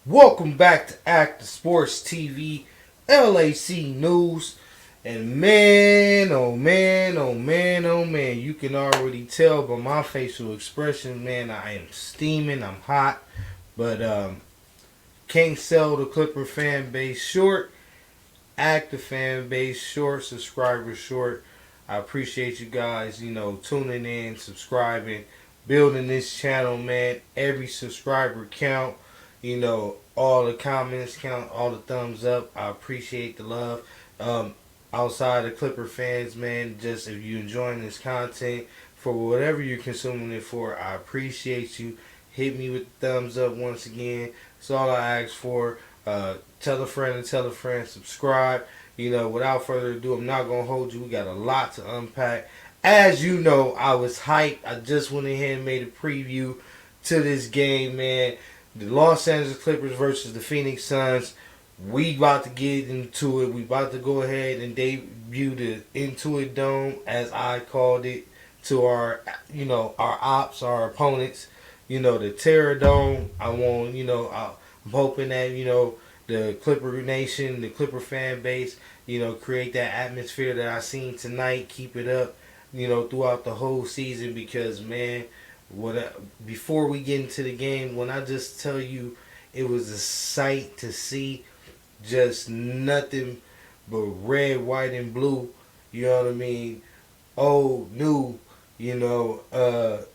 Welcome back to Act the Sports TV, LAC News. And man, oh man, oh man, oh man, you can already tell by my facial expression, man, I am steaming, I'm hot. But can't sell the Clipper fan base short, active fan base short, subscribers short. I appreciate you guys, tuning in, subscribing, building this channel, man. Every subscriber count. All the comments count, all the thumbs up. I appreciate the love. Outside of Clipper fans, man, just if you're enjoying this content for whatever you're consuming it for, I appreciate you. Hit me with the thumbs up once again. That's all I ask for. Tell a friend and tell a friend. Subscribe. Without further ado, I'm not going to hold you. We got a lot to unpack. As you know, I was hyped. I just went ahead and made a preview to this game, man. The Los Angeles Clippers versus the Phoenix Suns. We about to get into it. We about to go ahead and debut the Intuit Dome, as I called it, to our our opponents. The Terror Dome. I'm hoping that, the Clipper Nation, the Clipper fan base, create that atmosphere that I seen tonight. Keep it up, throughout the whole season because, man, before we get into the game, when I just tell you it was a sight to see, just nothing but red, white, and blue. You know what I mean? Old, new, the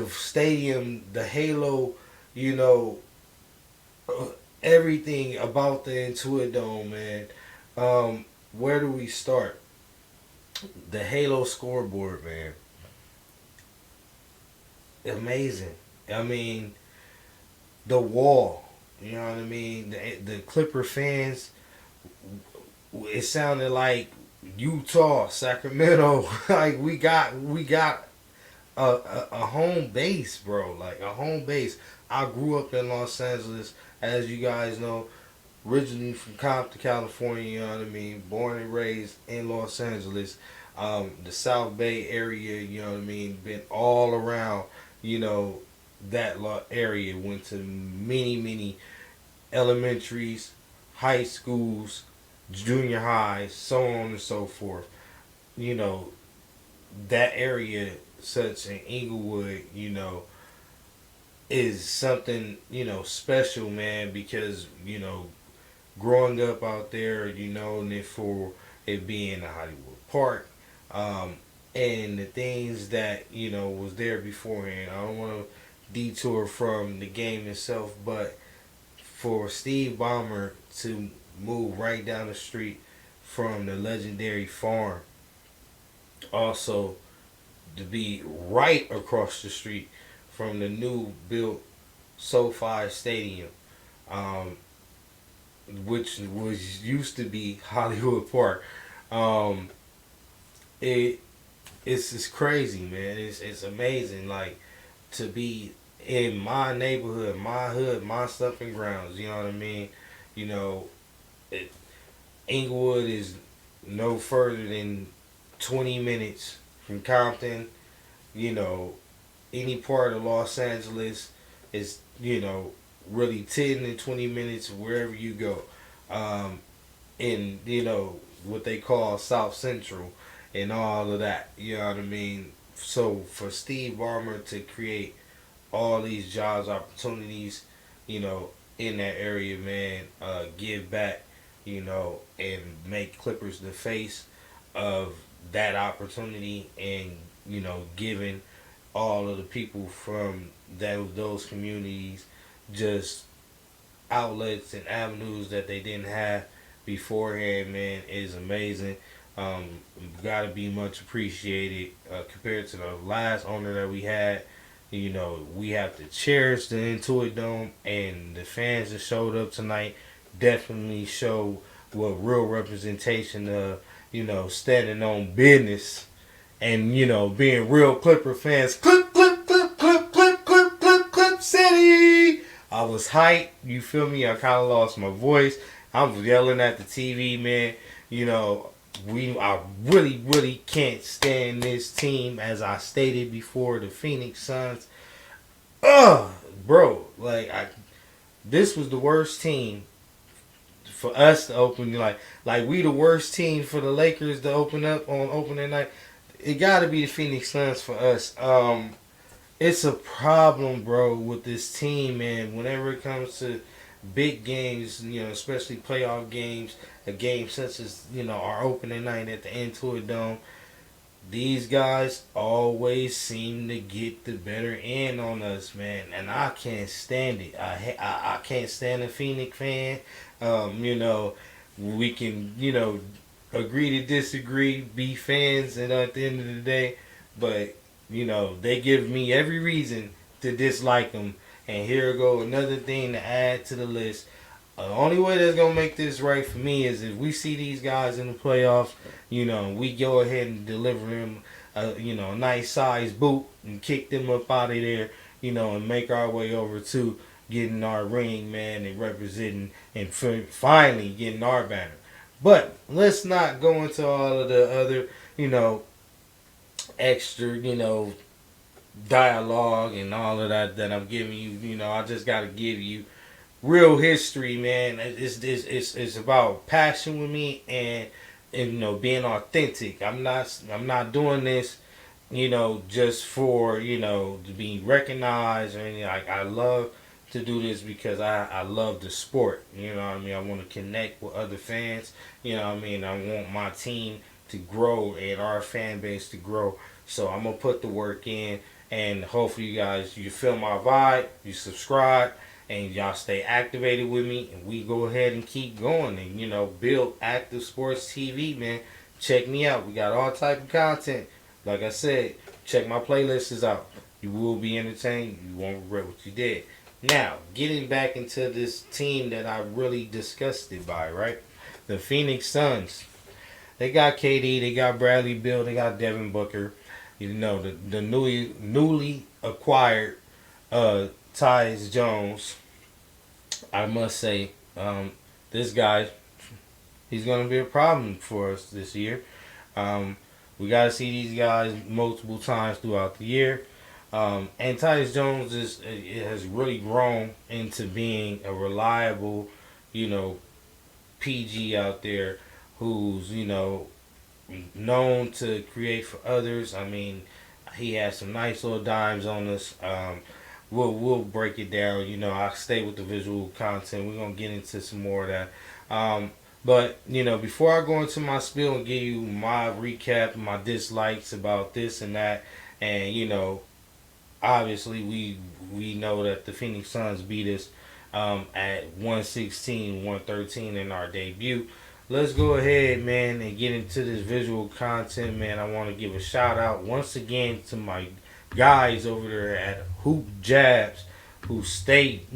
stadium, the halo, everything about the Intuit Dome, man. Where do we start? The halo scoreboard, man. Amazing. I mean, the wall. You know what I mean? The Clipper fans. It sounded like Utah, Sacramento. Like we got a home base, bro. Like a home base. I grew up in Los Angeles, as you guys know, originally from Compton, California. You know what I mean? Born and raised in Los Angeles. The South Bay area. You know what I mean? Been all around. That area. Went to many elementaries, high schools, junior highs, so on and so forth. That area, such in Inglewood, is something, special, man, because, growing up out there, and it for it being a Hollywood Park, and the things that, was there beforehand. I don't want to detour from the game itself, but for Steve Ballmer to move right down the street from the legendary farm, also to be right across the street from the new built SoFi Stadium, which was used to be Hollywood Park. It's just crazy, man. It's amazing, like, to be in my neighborhood, my hood, my stuffing grounds. You know what I mean? It, Inglewood is no further than 20 minutes from Compton. Any part of Los Angeles is, really 10 and 20 minutes wherever you go. In, what they call South Central and all of that. You know what I mean? So for Steve Ballmer to create all these jobs, opportunities, in that area, man, give back, and make Clippers the face of that opportunity and, giving all of the people from those communities just outlets and avenues that they didn't have beforehand, man, is amazing. Gotta be much appreciated compared to the last owner that we had. We have to cherish the Intuit Dome, and the fans that showed up tonight definitely show what real representation of, standing on business and, being real Clipper fans. Clip, clip, clip, clip, clip, clip, clip, clip city. I was hyped, you feel me? I kind of lost my voice. I was yelling at the TV, man. I really can't stand this team, as I stated before, the Phoenix Suns. Bro, like this was the worst team for us to open. Like we the worst team for the Lakers to open up on opening night. It got to be the Phoenix Suns for us. It's a problem, bro, with this team, man. Whenever it comes to big games, especially playoff games, a game such as our opening night at the Intuit Dome, these guys always seem to get the better end on us, man, and I can't stand it. I can't stand a Phoenix fan. We can agree to disagree, be fans, and at the end of the day, but they give me every reason to dislike them. And here go another thing to add to the list. The only way that's gonna make this right for me is if we see these guys in the playoffs, we go ahead and deliver them a nice size boot and kick them up out of there, and make our way over to getting our ring, man, and representing and finally getting our banner. But let's not go into all of the other, extra, dialogue and all of that I'm giving you. I just got to give you real history, man. It's about passion with me and being authentic. I'm not doing this, just for to be recognized or anything. Like, I love to do this because I love the sport. You know what I mean? I want to connect with other fans. You know what I mean? I want my team to grow and our fan base to grow. So I'm gonna put the work in, and hopefully you feel my vibe, you subscribe, and y'all stay activated with me, and we go ahead and keep going and build Active Sports TV, man. Check me out. We got all type of content. Like I said, check my playlists out. You will be entertained. You won't regret what you did. Now, getting back into this team that I really disgusted by, right? The Phoenix Suns. They got KD, they got Bradley Beal, they got Devin Booker. The newly acquired Tyus Jones. I must say, this guy, he's going to be a problem for us this year. We got to see these guys multiple times throughout the year. And Tyus Jones has really grown into being a reliable, PG out there who's, known to create for others. I mean, he has some nice little dimes on us. We'll break it down. I stay with the visual content. We're gonna get into some more of that. But before I go into my spiel and give you my recap, my dislikes about this and that, and obviously we know that the Phoenix Suns beat us at 116-113 in our debut. Let's go ahead, man, and get into this visual content, man. I want to give a shout out once again to my guys over there at Hoop Jabs who stayed,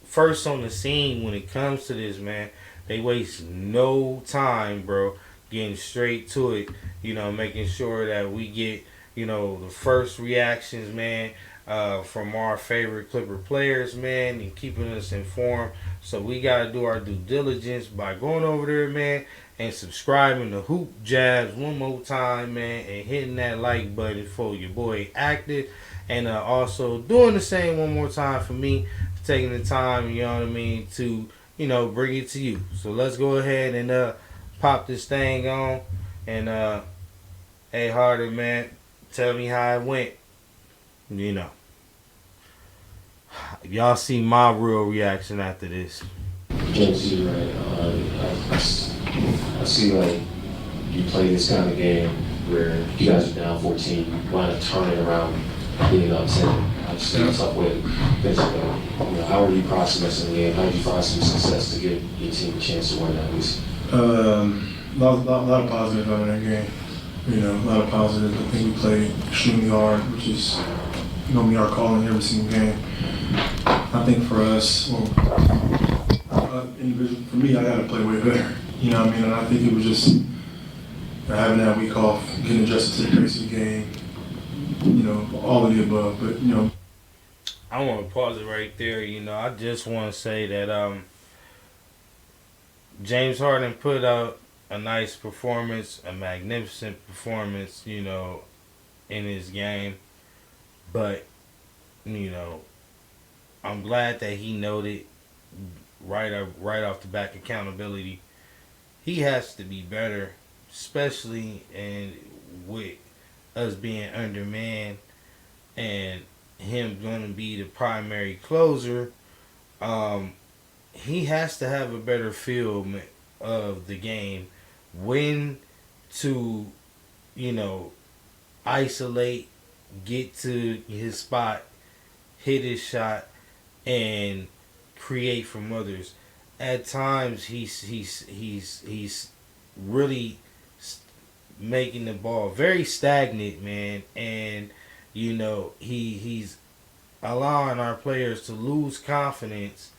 first on the scene when it comes to this, man. They waste no time, bro, getting straight to it, making sure that we get, the first reactions, man, from our favorite Clipper players, man, and keeping us informed. So we got to do our due diligence by going over there, man, and subscribing to Hoop Jabs one more time, man, and hitting that like button for your boy Active. And also doing the same one more time for me, taking the time, to, bring it to you. So let's go ahead and pop this thing on. And, hey, Harden, man, tell me how it went. Y'all see my real reaction after this. James, you're right. I see like you play this kind of game where you guys are down 14, you wind up turning around, getting up 10. Obviously, it's tough way to finish the game. How are you processing the game? How did you find some success to give your team a chance to win at least? A lot of positives out of that game. A lot of positives. I think we played extremely hard, which is normally our calling every single game. I think for us, individual, for me, I got to play way better. And I think it was just having that week off, getting adjusted to the pace of the game, all of the above. But, I want to pause it right there. I just want to say that James Harden put out a nice performance, a magnificent performance, in his game. But, I'm glad that he noted right off the back accountability. He has to be better, especially and with us being undermanned and him going to be the primary closer. Um, he has to have a better feel of the game, when to, you know, isolate, get to his spot, hit his shot, and create from others. At times, he's really making the ball very stagnant, man, and he's allowing our players to lose confidence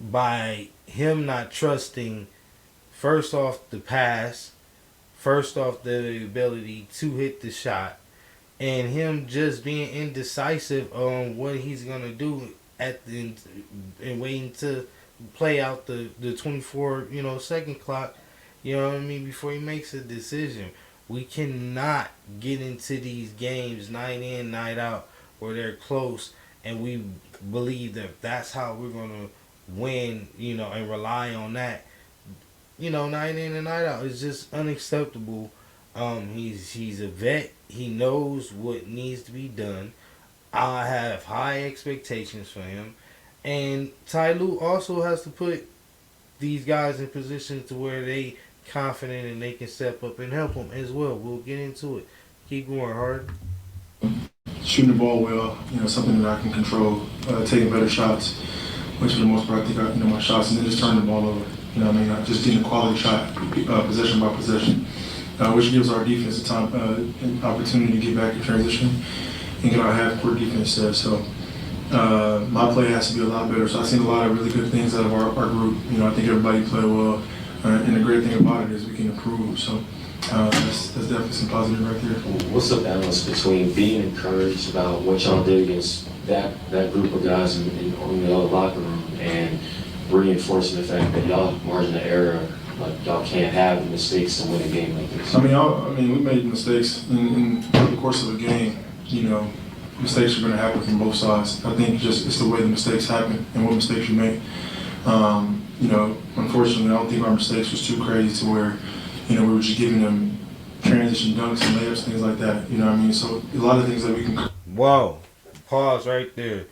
by him not trusting, first off, the pass, first off, the ability to hit the shot, and him just being indecisive on what he's gonna do at the and waiting to play out the 24 second clock. You know what I mean? Before he makes a decision, we cannot get into these games night in, night out, where they're close, and we believe that that's how we're gonna win. And rely on that. Night in and night out. It's just unacceptable. He's a vet. He knows what needs to be done. I have high expectations for him. And Ty Lue also has to put these guys in position to where they confident and they can step up and help them as well. We'll get into it. Keep going, Harden. Shooting the ball well, something that I can control. Taking better shots, which for the most part I think my shots, and then just turning the ball over. Just getting a quality shot, possession by possession, which gives our defense an opportunity to get back in transition and get our half-court defense set. So my play has to be a lot better. So I've seen a lot of really good things out of our group. I think everybody played well. And the great thing about it is we can improve. So that's definitely some positive right there. What's the balance between being encouraged about what y'all did against that group of guys in the other locker room and reinforcing the fact that y'all margin of error, like y'all can't have mistakes to win a game like this? I mean, we made mistakes in the course of a game. Mistakes are going to happen from both sides. I think it's the way the mistakes happen and what mistakes you make. Unfortunately, I don't think our mistakes was too crazy to where, we were just giving them transition dunks and layups, things like that. So a lot of things that we can. Wow. Pause right there.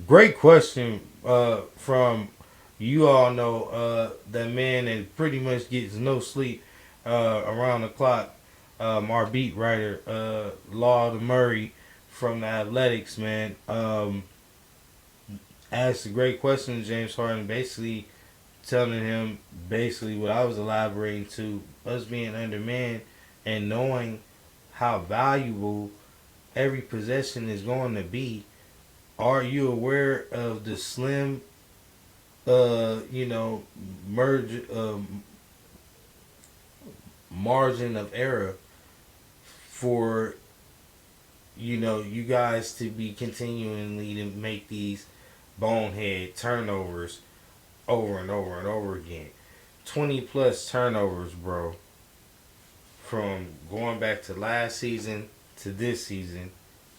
Great question from, you all know, that man that pretty much gets no sleep around the clock. Our beat writer, Lord Murray from the Athletics, man. Asked a great question to James Harden, basically telling him what I was elaborating to, us being undermanned and knowing how valuable every possession is going to be. Are you aware of the slim margin of error for you guys to be continually to make these bonehead turnovers over and over and over again? 20 plus turnovers, bro, from going back to last season to this season.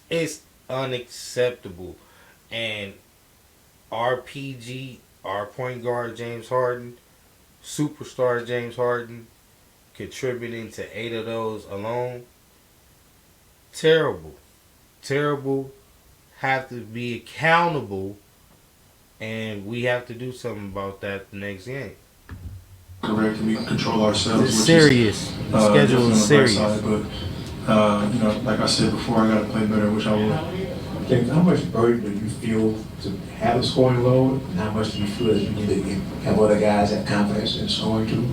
It's unacceptable. And RPG, our point guard James Harden, superstar James Harden, contributing to 8 of those alone. Terrible. Have to be accountable, and we have to do something about that the next game. Correct, and we can control ourselves. It's serious. The schedule is serious. But like I said before, I got to play better, which I will. James, how much burden do you feel to have a scoring load, and how much do you feel that you need to have other guys have confidence in scoring too?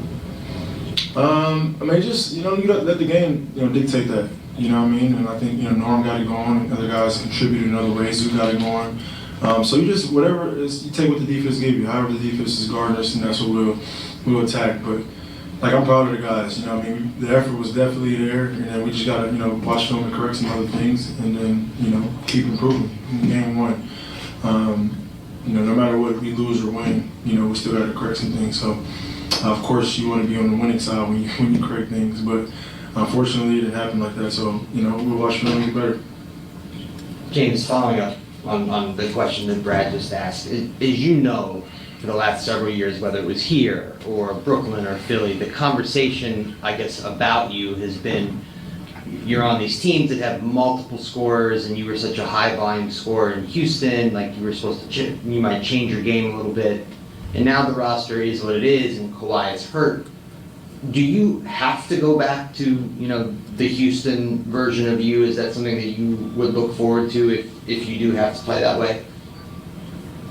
You got to let the game, dictate that. And I think, Norm got it going, other guys contributed in other ways who got it going. So you just, whatever it is, you take what the defense gave you, however the defense is guarding us, and that's what we'll attack. But, I'm proud of the guys, the effort was definitely there, and then we just got to, watch film and correct some other things, and then, keep improving in game one. No matter what, we lose or win, we still got to correct some things. So, of course, you want to be on the winning side when you correct things, but unfortunately, it didn't happen like that. So, we'll watch film and get better. James, following up on the question that Brad just asked. As you know, for the last several years, whether it was here or Brooklyn or Philly, the conversation, I guess, about you has been you're on these teams that have multiple scorers, and you were such a high volume scorer in Houston, like you were supposed to, you might change your game a little bit. And now the roster is what it is, and Kawhi is hurt. Do you have to go back to, the Houston version of you? Is that something that you would look forward to if you do have to play that way?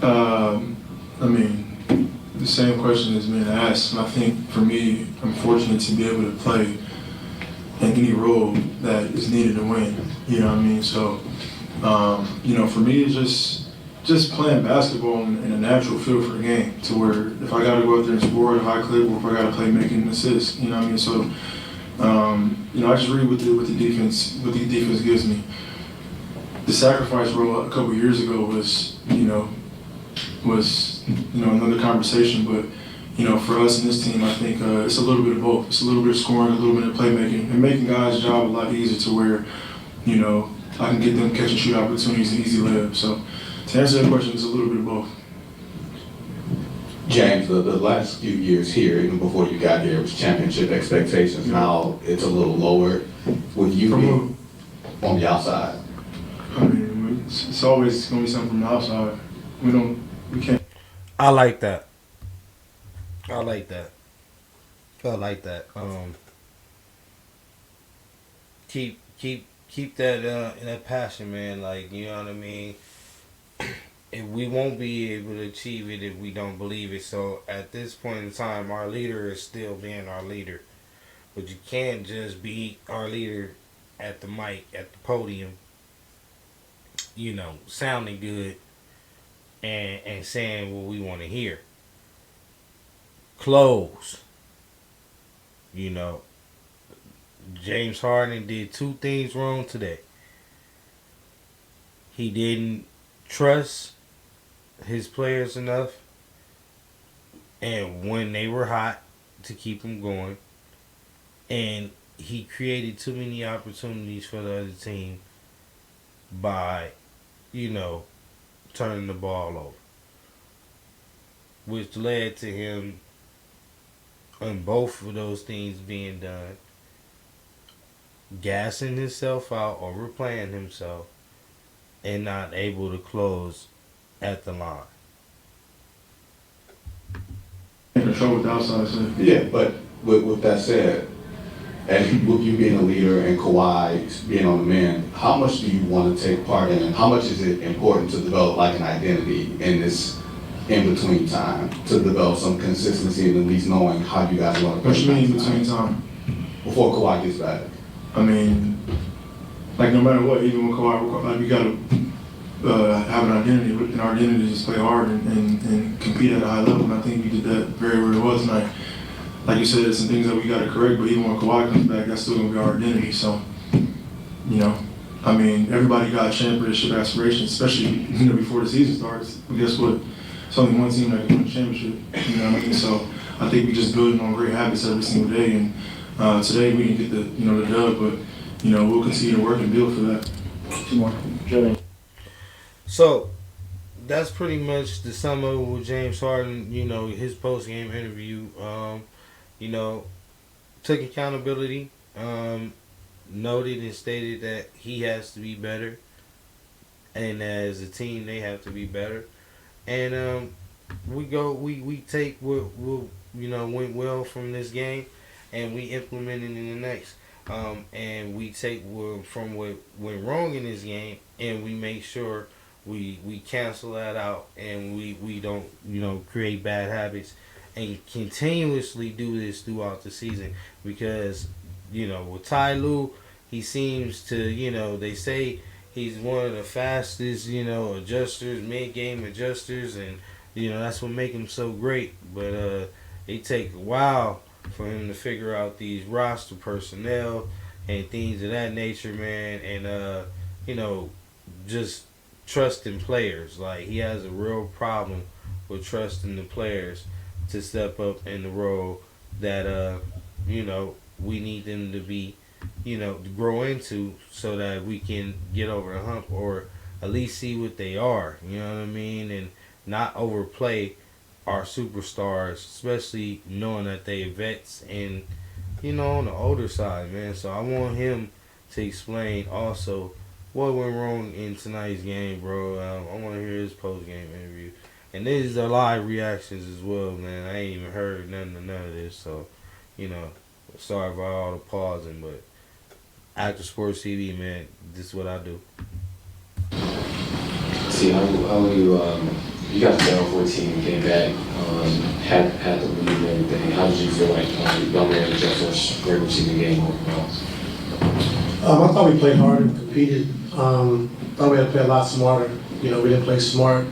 I mean, the same question has been asked, and I think for me, I'm fortunate to be able to play in any role that is needed to win. You know what I mean? So, for me, it's just playing basketball in a natural feel for the game, to where if I got to go out there and score at a high clip, or if I got to play making an assist, you know what I mean? So, I just read what the defense gives me. The sacrifice role a couple years ago was another conversation, but for us in this team, I think it's a little bit of both. It's a little bit of scoring, a little bit of playmaking, and making guys' job a lot easier, to where I can get them catch and shoot opportunities and easy layups. So to answer that question, it's a little bit of both. James, the last few years here, even before you got here, was championship expectations. Now it's a little lower. Would you be on the outside? I mean, it's always going to be something from the outside. We can't. I like that. Keep that passion, man. Like, you know what I mean. And we won't be able to achieve it if we don't believe it. So at this point in time, our leader is still being our leader. But you can't just be our leader at the mic, at the podium, sounding good and saying what we want to hear. Close. James Harden did two things wrong today. He didn't trust his players enough, and when they were hot, to keep them going, and he created too many opportunities for the other team by turning the ball over, which led to him on both of those things being done, gassing himself out, overplaying himself, and not able to close at the line. Control with the outside, so. Yeah, but with that said, and with you being a leader and Kawhi being on the mend, how much do you want to take part in, and how much is it important to develop like an identity in this in-between time, to develop some consistency and at least knowing how you guys want to play? What you mean in between time? Before Kawhi gets back. I mean, like, no matter what, even when Kawhi, you got to have an identity. And our identity is just play hard and compete at a high level. And I think we did that very well tonight. Like you said, there's some things that we got to correct, but even when Kawhi comes back, that's still going to be our identity. So, everybody got championship aspirations, especially, before the season starts. But guess what? It's only one team that can win the championship. You know what I mean? So I think we just building on great habits every single day. And today we didn't get the dub, but we'll continue to work and build for that. Two more. So that's pretty much the sum of it with James Harden. His post game interview. Took accountability. Noted and stated that he has to be better, and as a team they have to be better. And we take what went well from this game, and we implement it in the next. And we take from what went wrong in this game, and we make sure we cancel that out, and we don't create bad habits, and continuously do this throughout the season. Because with Ty Lue, he seems to they say he's one of the fastest adjusters, mid-game adjusters, and that's what makes him so great. But it takes a while for him to figure out these roster personnel and things of that nature, man. And just trusting players. Like, he has a real problem with trusting the players to step up in the role that we need them to be, to grow into, so that we can get over the hump, or at least see what they are. You know what I mean? And not overplay our superstars, especially knowing that they vets and on the older side, man. So I want him to explain also what went wrong in tonight's game, bro. I want to hear his post game interview. And this is the live reactions as well, man. I ain't even heard none of this, so sorry about all the pausing, but after Sports TV, man, this is what I do. See how you got down 14, came back, had the lead and everything. How did you feel like y'all managed your first regular season game overall? I thought we played hard and competed. Thought we had to play a lot smarter. We didn't play smart.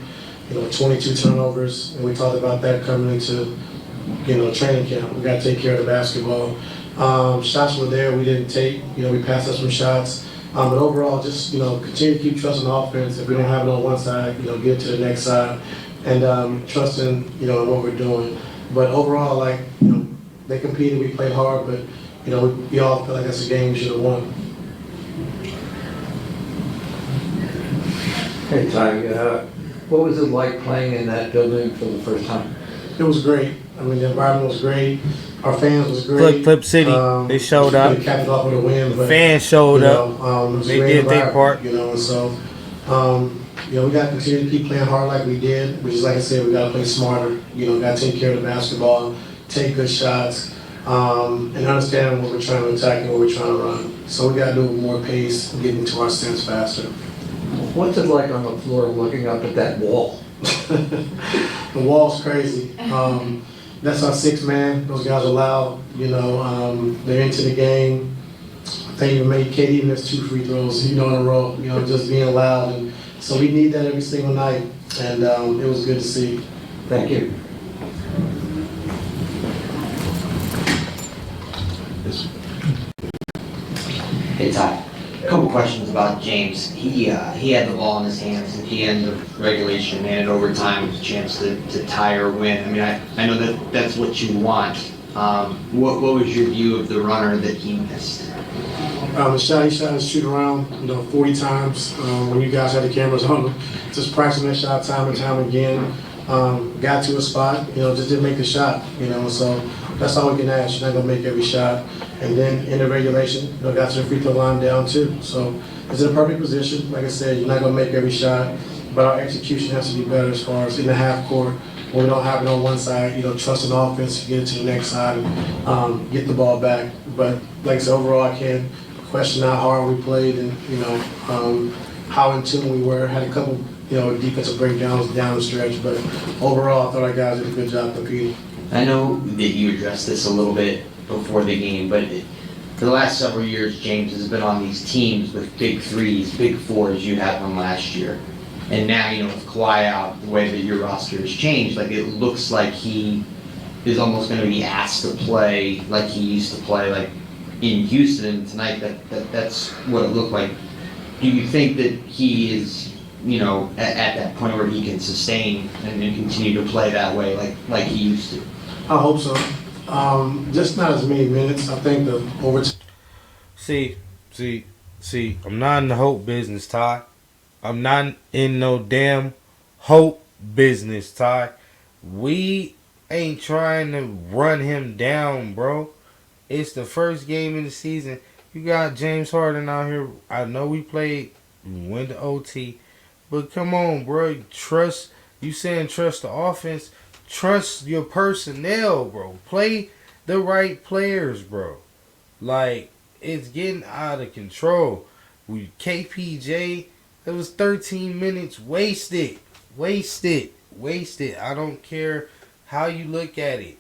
22 turnovers, and we talked about that coming into training camp. We got to take care of the basketball. Shots were there, we didn't take. We passed up some shots. But overall, just continue to keep trusting the offense. If we don't have it on one side, get to the next side, and trusting in what we're doing. But overall, they competed, we played hard, but we all feel like that's a game we should have won. Hey Ty, what was it like playing in that building for the first time? It was great. I mean, the environment was great. Our fans was great. Flip City, they showed up. We capped it off with a win, but Fans showed up. They did their part. And so, we got to continue to keep playing hard like we did. Which is, like I said, we got to play smarter. Got to take care of the basketball, take good shots, and understand what we're trying to attack and what we're trying to run. So we got to do it with more pace, and get into our stance faster. What's it like on the floor looking up at that wall? The wall's crazy. That's our sixth man. Those guys are loud. They're into the game. I think even made KD miss 2 free throws, in a row. Just being loud, and so we need that every single night. And it was good to see. Thank you. Hey Ty, a couple questions about James. He had the ball in his hands at the end of regulation and overtime with a chance to tie or win. I mean, I know that's what you want. What was your view of the runner that he missed? He shot his shoot around 40 times when you guys had the cameras on him. Just practicing that shot time and time again. Got to a spot, just didn't make the shot, so that's all we can ask. You're not going to make every shot. And then in the regulation, got to the free throw line down too. So it's in a perfect position. Like I said, you're not going to make every shot, but our execution has to be better as far as in the half court. When we don't have it on one side, trust in offense, get it to the next side, and get the ball back. But like I said, overall, I can't question how hard we played and, how in tune we were. Had a couple, defensive breakdowns down the stretch, but overall, I thought our guys did a good job competing. I know that you addressed this a little bit before the game, but for the last several years, James has been on these teams with big threes, big fours. You had one last year. And now, with Kawhi out, the way that your roster has changed, it looks like he is almost going to be asked to play like he used to play, in Houston tonight. That's what it looked like. Do you think that he is, at that point where he can sustain and continue to play that way like he used to? I hope so. Just not as many minutes. I think the overtime. See, I'm not in the hope business, Ty. I'm not in no damn hope business, Ty. We ain't trying to run him down, bro. It's the first game of the season. You got James Harden out here. I know we went to OT, but come on, bro. You saying trust the offense. Trust your personnel, bro. Play the right players, bro. It's getting out of control. KPJ, it was 13 minutes wasted. I don't care how you look at it.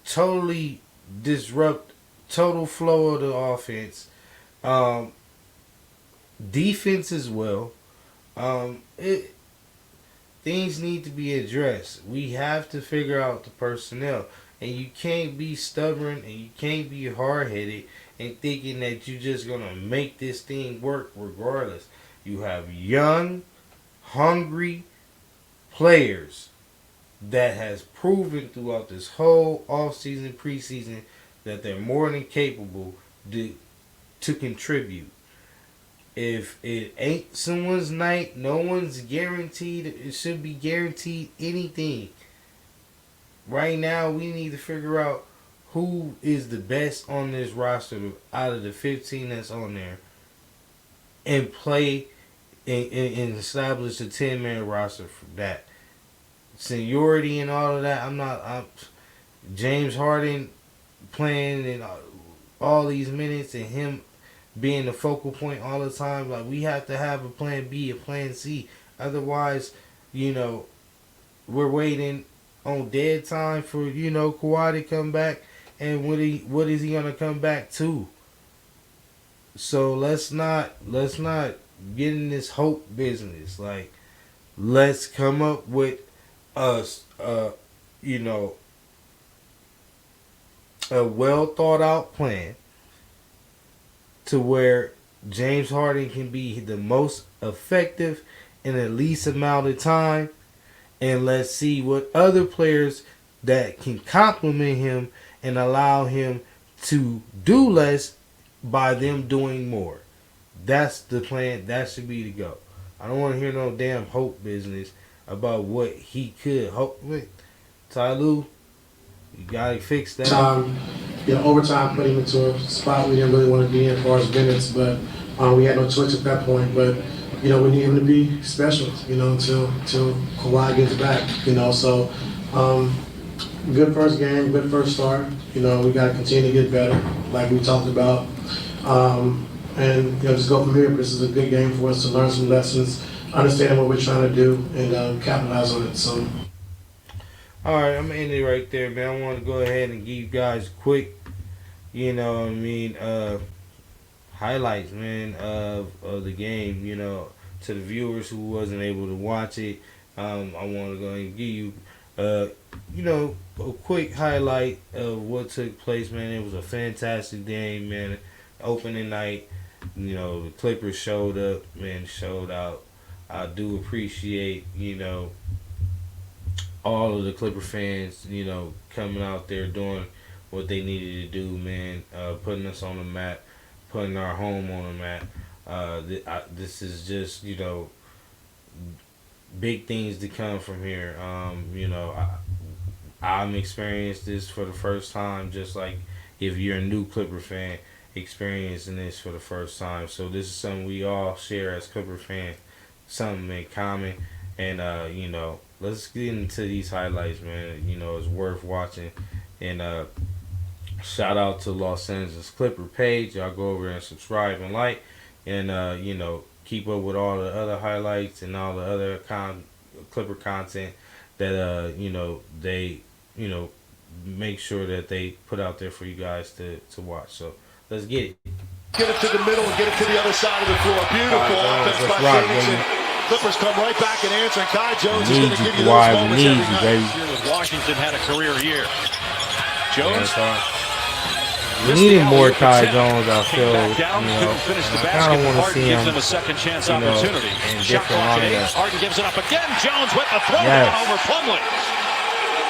Totally disrupt total flow of the offense. Defense as well. Things need to be addressed. We have to figure out the personnel. And you can't be stubborn and you can't be hard-headed and thinking that you're just going to make this thing work regardless. You have young, hungry players that has proven throughout this whole offseason, preseason, that they're more than capable to contribute. if it ain't someone's night, no one's guaranteed. It should be guaranteed anything. Right now, we need to figure out who is the best on this roster out of the 15 that's on there, and play and establish a 10-man roster for that. Seniority and all of that. I'm James Harden playing and all these minutes and him being the focal point all the time. Like, we have to have a plan B, a plan C. Otherwise, we're waiting on dead time for, Kawhi to come back. And what is he gonna come back to? So let's not get in this hope business. Like, let's come up with a well thought out plan to where James Harden can be the most effective in the least amount of time, and let's see what other players that can complement him and allow him to do less by them doing more. That's the plan. That should be the go. I don't want to hear no damn hope business about what he could hope with. Ty Lue, you gotta fix that. Overtime put him into a spot we didn't really want to be in as far as minutes, but we had no choice at that point. But we need him to be special, until Kawhi gets back. So good first game, good first start. We got to continue to get better, like we talked about, and just go from here. This is a good game for us to learn some lessons, understand what we're trying to do, and capitalize on it. So. All right, I'm gonna end it right there, man. I want to go ahead and give you guys quick, highlights, man, of the game. To the viewers who wasn't able to watch it, I want to go ahead and give you, a quick highlight of what took place, man. It was a fantastic game, man. Opening night, the Clippers showed up, man, showed out. I do appreciate, all of the Clipper fans, coming out there doing what they needed to do, man. Putting us on the map, putting our home on the map. This is just, big things to come from here. I'm experiencing this for the first time, just like if you're a new Clipper fan experiencing this for the first time. So this is something we all share as Clipper fans, something in common. And, let's get into these highlights, man. It's worth watching. And shout out to Los Angeles Clipper page. Y'all go over and subscribe and like. And, keep up with all the other highlights and all the other Clipper content that, they, make sure that they put out there for you guys to watch. So let's get it. Get it to the middle and get it to the other side of the floor. Beautiful offense by Phoenix. Clippers come right back and answer. And Kai Jones is going to give you those moments every night. Baby. Washington had a career year. Jones. We needed more Kai Jones, I feel. I kind of want to see him, a second chance opportunity. In different lineups. Harden gives it up again. Jones with the throw over Plumlee.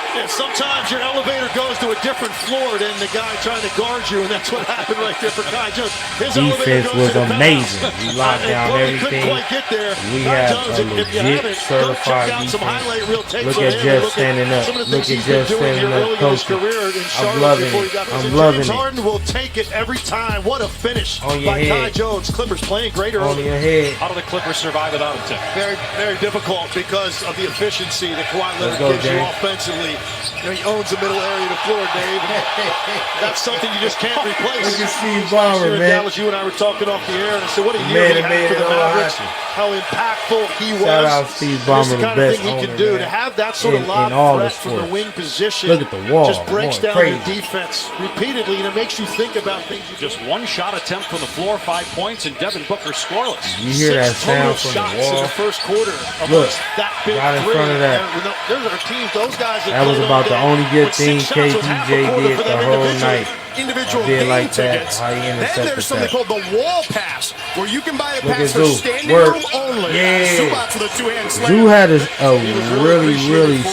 Yeah, sometimes your elevator goes to a different floor than the guy trying to guard you, and that's what happened right there for Kai Jones. His defense was amazing. We locked down everything. We have a legit certified defense. Look at Jeff standing up. Look at Jeff standing up coaching. I'm loving it. I'm loving it. Harden will take it every time. What a finish on your by head. Kai Jones. Clippers playing great early. On your head. How do the Clippers survive without him, Tim? Very, very difficult because of the efficiency that Kawhi Leonard gives you offensively. He owns the middle area of the floor, Dave. That's something you just can't replace. Look at Steve Ballmer, man. Dallas, you and I were talking off the air, and I said, what a year he had for the Mavericks. How impactful he was. Shout out Steve Ballmer, the best thing he owner, can do. man. To have that sort of lob threat from the wing position. Look at the wall. Just breaks down the defense repeatedly, and it makes you think about things. Just one shot attempt from the floor, 5 points, and Devin Booker scoreless. You hear that sound from the wall? In the first quarter. Look, that big right in front of that. Those are teams, those guys that was about the only good thing KTJ did the whole night. Individual did like that. tickets. How he Then intercepted there's something that. called the wall pass, where you can buy a Look pass at for Zoo. standing Work. room only. Yeah. Zubac with a two-hand slam. Zoo had a really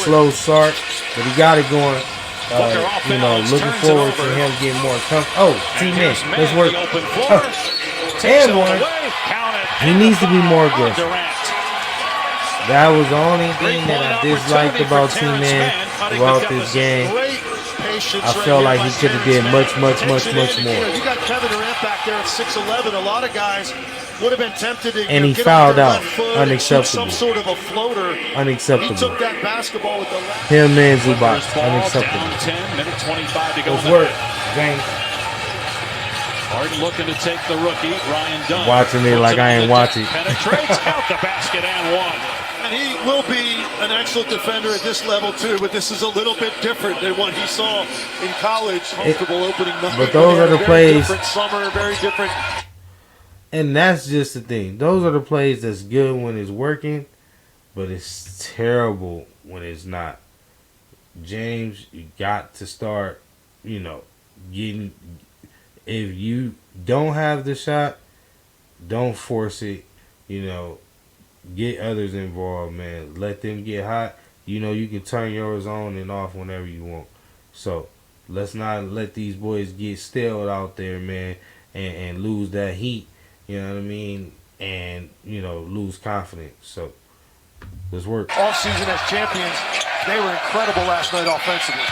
slow start, but he got it going. Looking forward to him getting more comfortable. Oh, team in. Let's work. And one. Count it. He needs to be more aggressive. That was the only thing that I disliked about T-Man throughout this game. I felt like he could have did much more. You got Kevin Durant back there at 6'11". A lot of guys would have been tempted to and he get fouled up out. their left foot, Unacceptable. some sort of a floater. Unacceptable. He took that basketball with the left. Him and Zubac. Unacceptable. 10, minute 25 to go. Let's work, James. Harden looking to take the rookie, Ryan Dunn. Watching it like I ain't watching. Penetrates, count the basket and one. And he will be an excellent defender at this level too, but this is a little bit different than what he saw in college. Comfortable opening night. But those are the plays. Different summer, very different. And that's just the thing. Those are the plays that's good when it's working, but it's terrible when it's not. James, you got to start, getting. If you don't have the shot, don't force it. Get others involved, man. Let them get hot. You can turn yours on and off whenever you want. So let's not let these boys get stale out there, man, and lose that heat. You know what I mean? And, lose confidence. So let's work. All season as champions, they were incredible last night offensively.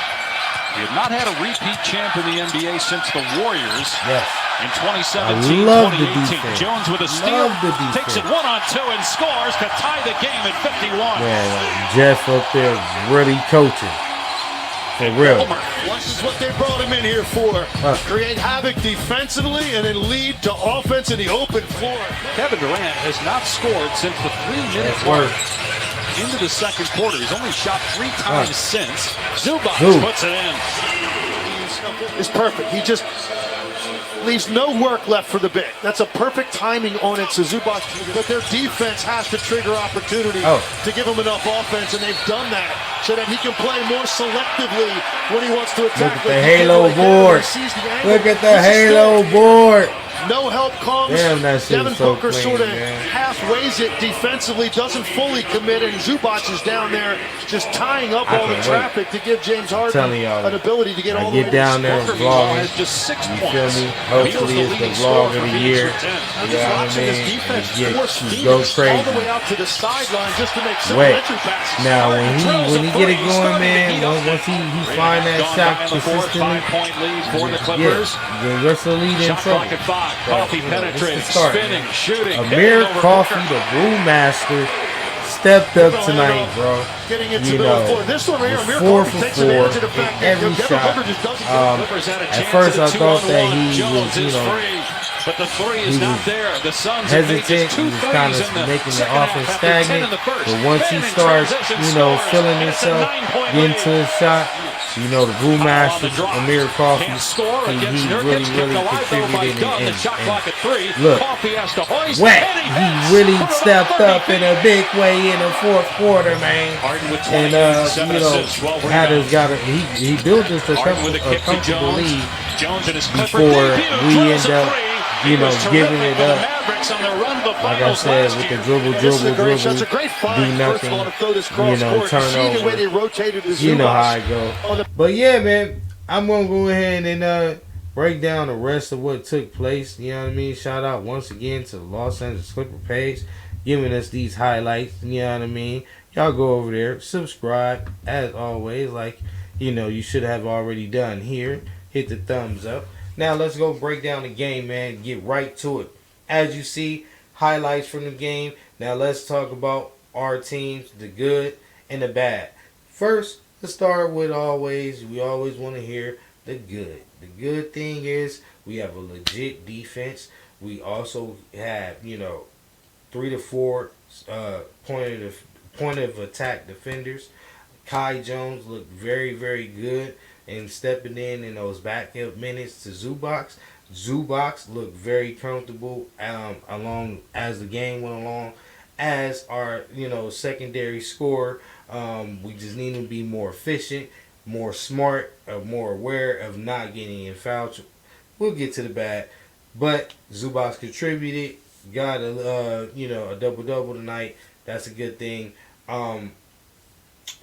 We have not had a repeat champ in the NBA since the Warriors. Yes. In 2017, I love the 2018. defense. Jones with a steal, Love the defense. takes it 1-on-2 and scores to tie the game at 51. Man, Jeff up there really coaching. For real. This is what they brought him in here for. Create havoc defensively and then lead to offense in the open floor. Kevin Durant has not scored since the 3-minute mark into the second quarter. He's only shot 3 times since. Zubac puts it in. It's perfect. He just leaves no work left for the big. That's a perfect timing on it, Zubac. But their defense has to trigger opportunity to give him enough offense, and they've done that so that he can play more selectively when he wants to attack. Look at the halo board. Look at the halo board. No help comes. Damn, that shit Devin is so Booker clean, sort of man. half-weighs it defensively, doesn't fully commit, and Zubac is down there just tying up all the traffic to give James Harden an ability to get all the way. I get down there and vlog. Has just 6 You points. feel me? Hopefully it's the vlog of the year. You know what I mean? You go all the way crazy. out to the sideline just to make Wait. entry passes. Now when he get it going, man, once he find that shot consistently, the rest of the lead in Shot trouble. clock at 5. Coffee penetrates, start, spinning, man. shooting. Amir Coffee, the brewmaster, stepped up tonight, bro. Getting into the floor. This one right here, Amir 4 Coffey for takes 4 advantage of the in fact that every Devin shot. Booker just doesn't Clippers had a At chance first, at I a thought that 2-on-1. he Jones was, is free, but the three is not there. The Suns have made hesitant. just He 2 was threes kind in of the making the second half offense after 10 in stagnant. the first. But once he Bam in starts, transition feeling scores, and it's a himself, 9-point getting lead. to his shot, the brewmaster, Amir Coffee, Can't score he against really, Nurkic. really Kept alive, though, by contributed. Dunn. The shot clock at 3. Look, Coffee has to hoist, wet. and He hits. really Put it stepped over up in a big way in the fourth quarter, man. Harden with 20, And 7 assists, 12 had us rebounds. he built us a Harden with a kick to comfortable Jones. lead Jones in his Clipper before debut, we drills end a up, three. He was giving terrific it for the up. Mavericks on their run to the Like I finals said, last with the year. dribble, This is a great shot. It's a do great find. First of all, to nothing, throw this cross court. turn See the way over. they rotated the You know how I Zubac. go. But yeah, man, I'm gonna go ahead and break down the rest of what took place. You know what I mean? Shout out once again to the Los Angeles Clipper page, giving us these highlights. You know what I mean? Y'all go over there, subscribe as always, like you should have already done here. Hit the thumbs up. Now let's go break down the game, man. Get right to it. As you see, highlights from the game. Now let's talk about our teams, the good and the bad. First, let's start with we always want to hear the good. The good thing is we have a legit defense. We also have, 3 to 4 point of attack defenders. Kai Jones looked very, very good and stepping in those backup minutes to Zubac. Zubac looked very comfortable along as the game went along. As our secondary scorer, we just need to be more efficient, more smart, more aware of not getting in foul. We'll get to the bad, but Zubac contributed, got a double tonight. That's a good thing.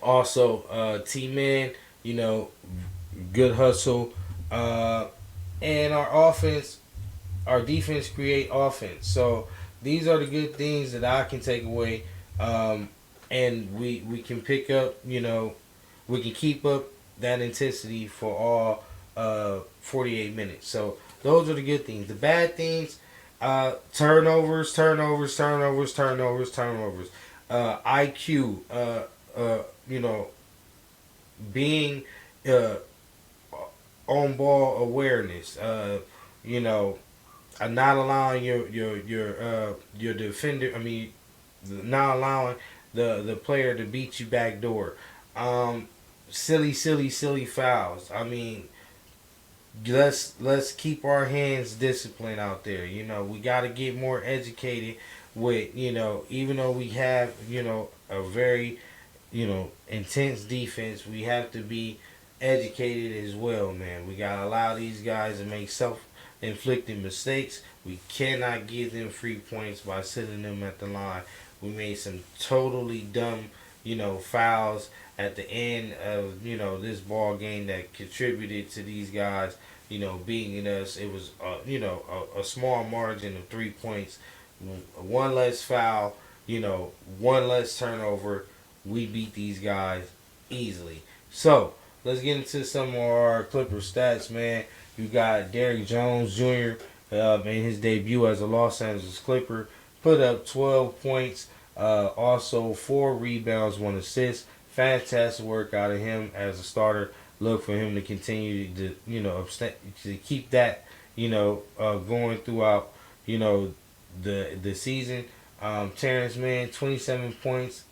Also, T-Man, good hustle, and our defense create offense. So these are the good things that I can take away, and we can pick up. We can keep up that intensity for all 48 minutes. So those are the good things. The bad things, turnovers, turnovers, turnovers, turnovers, turnovers. IQ, being uh, on ball awareness. You know, not allowing your defender. I mean, not allowing the player to beat you backdoor. Silly fouls. I mean, let's keep our hands disciplined out there. We got to get more educated with, even though we have, a very, intense defense, we have to be educated as well, man. We got to allow these guys to make self-inflicted mistakes. We cannot give them free points by sitting them at the line. We made some totally dumb, fouls at the end of, this ball game that contributed to these guys, beating us. It was, a small margin of 3 points. One less foul, one less turnover. We beat these guys easily. So, let's get into some of our Clippers stats, man. You got Derrick Jones Jr. In his debut as a Los Angeles Clipper, put up 12 points, also 4 rebounds, 1 assist. Fantastic work out of him as a starter. Look for him to continue to, to keep that, going throughout, the season. Terrence Mann, 27 points,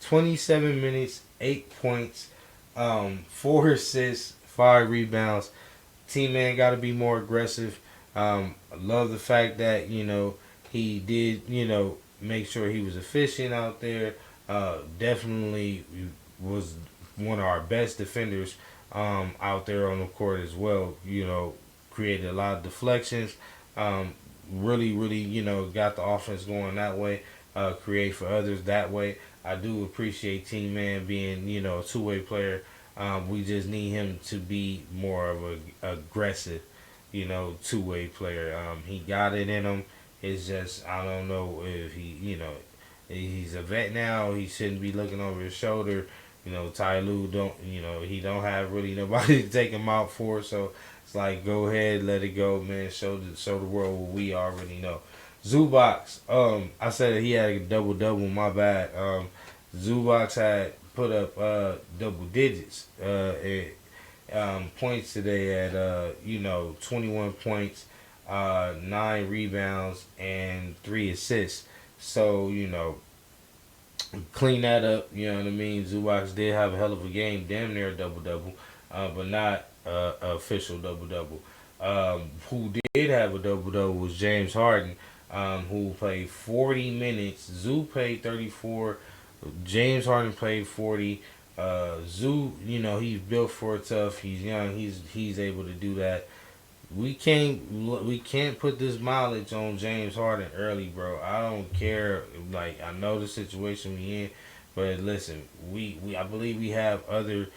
27 minutes, 8 points, 4 assists, 5 rebounds. T-Man got to be more aggressive. I love the fact that, he did, make sure he was efficient out there. Definitely was one of our best defenders out there on the court as well. Created a lot of deflections. Really, got the offense going that way. Create for others that way. I do appreciate T-Man being, a two-way player. We just need him to be more of a aggressive, two-way player. He got it in him. It's just, I don't know if he's a vet now. He shouldn't be looking over his shoulder. Ty Lue he don't have really nobody to take him out for. So it's like, go ahead, let it go, man. Show the world what we already know. Zubac, I said he had a double. My bad. Zubac had put up double digits points today at 21 points, 9 rebounds and 3 assists. So clean that up. You know what I mean. Zubac did have a hell of a game, damn near a double, but not official double. Who did have a double was James Harden, who played 40 minutes. Zoo played 34. James Harden played 40. Zoo, he's built for it tough. He's young. He's able to do that. We can't put this mileage on James Harden early, bro. I don't care. Like, I know the situation we in, but listen, I believe we have other,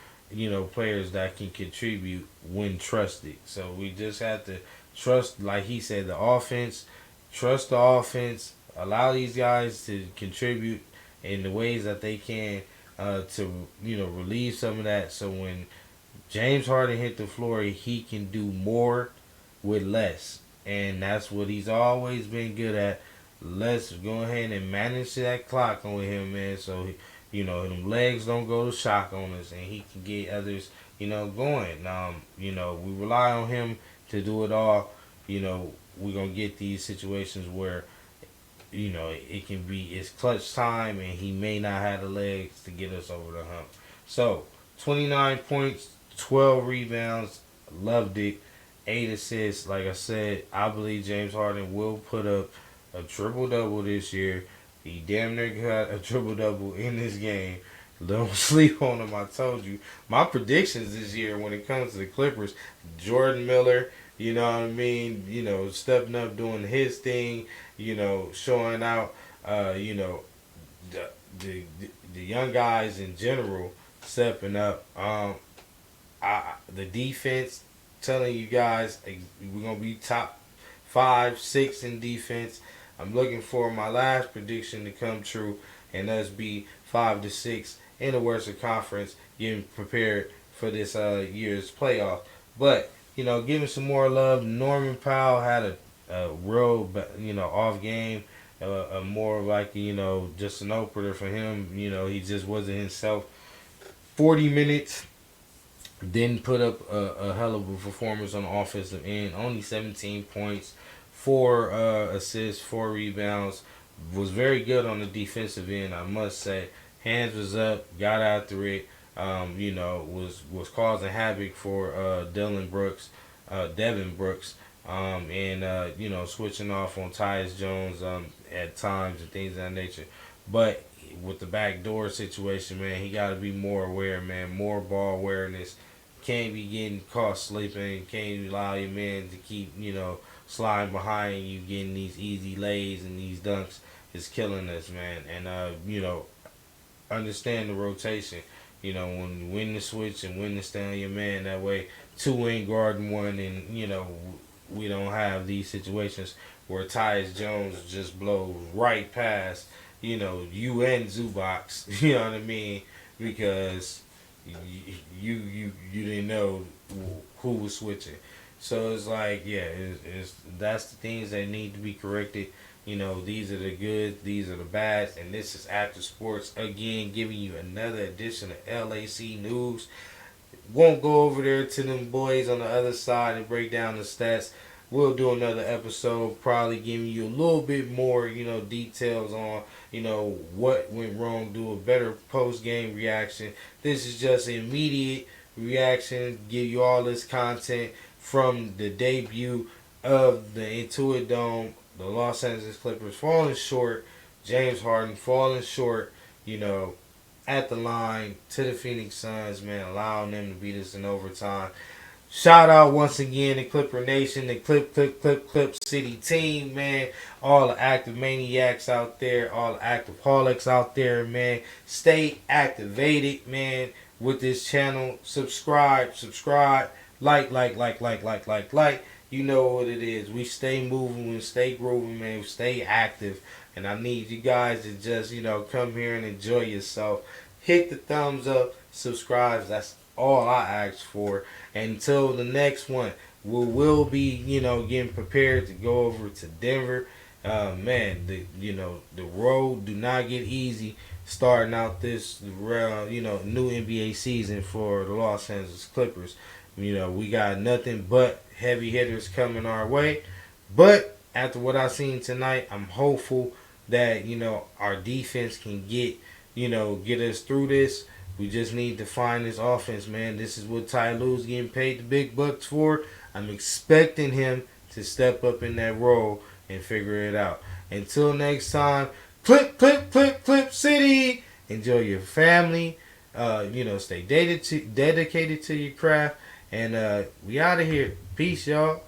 players that can contribute when trusted. So we just have to trust, like he said, the offense. Trust the offense. Allow these guys to contribute in the ways that they can to relieve some of that. So when James Harden hit the floor, he can do more with less, and that's what he's always been good at. Let's go ahead and manage that clock on him, man. So them legs don't go to shock on us, and he can get others, going. We rely on him to do it all. We're gonna get these situations where it can be it's clutch time, and he may not have the legs to get us over the hump. So 29 points, 12 rebounds, loved it. 8 assists. Like I said, I believe James Harden will put up a triple-double this year. He damn near got a triple-double in this game. Don't sleep on him, I told you. My predictions this year when it comes to the Clippers, Jordan Miller, you know what I mean? Stepping up, doing his thing, showing out, the young guys in general stepping up. The defense, telling you guys we're gonna be top 5, 6 in defense. I'm looking for my last prediction to come true, and us be 5 to 6 in the Western Conference, getting prepared for this year's playoff. But giving some more love. Norman Powell had a real off game, more like just an opener for him. He just wasn't himself. 40 minutes. Didn't put up a hell of a performance on the offensive end. Only 17 points, 4 assists, 4 rebounds. Was very good on the defensive end, I must say. Hands was up, got after it. Was causing havoc for Devin Brooks, and switching off on Tyus Jones at times and things of that nature. But with the backdoor situation, man, he got to be more aware, man. More ball awareness. Can't be getting caught sleeping. Can't allow your man to keep, sliding behind you, getting these easy lays and these dunks. Is killing us, man. And, understand the rotation. When to switch and when to stay on your man. That way, 2 ain't guarding 1, and, we don't have these situations where Tyus Jones just blows right past, you and Zubac, you know what I mean? Because you didn't know who was switching. So it's like, that's the things that need to be corrected. These are the good, these are the bads, and this is After Sports, again, giving you another edition of LAC News. Won't go over there to them boys on the other side and break down the stats. We'll do another episode, probably giving you a little bit more, details on, what went wrong, do a better post-game reaction. This is just immediate reaction, give you all this content from the debut of the Intuit Dome. The Los Angeles Clippers falling short. James Harden falling short, at the line to the Phoenix Suns, man, allowing them to beat us in overtime. Shout out once again to Clipper Nation, the Clip City team, man. All the active maniacs out there, all the active-holics out there, man. Stay activated, man, with this channel. Subscribe. Like. You know what it is. We stay moving, we stay grooving, man. We stay active. And I need you guys to just, come here and enjoy yourself. Hit the thumbs up, subscribe. That's all I ask for. And until the next one, we will be, getting prepared to go over to Denver. Man, the road do not get easy starting out this, new NBA season for the Los Angeles Clippers. We got nothing but heavy hitters coming our way. But after what I seen tonight, I'm hopeful that, our defense can get us through this. We just need to find this offense, man. This is what Ty Lue's getting paid the big bucks for. I'm expecting him to step up in that role and figure it out. Until next time, Clip City. Enjoy your family. Stay dedicated to your craft. And we out of here. Peace, y'all.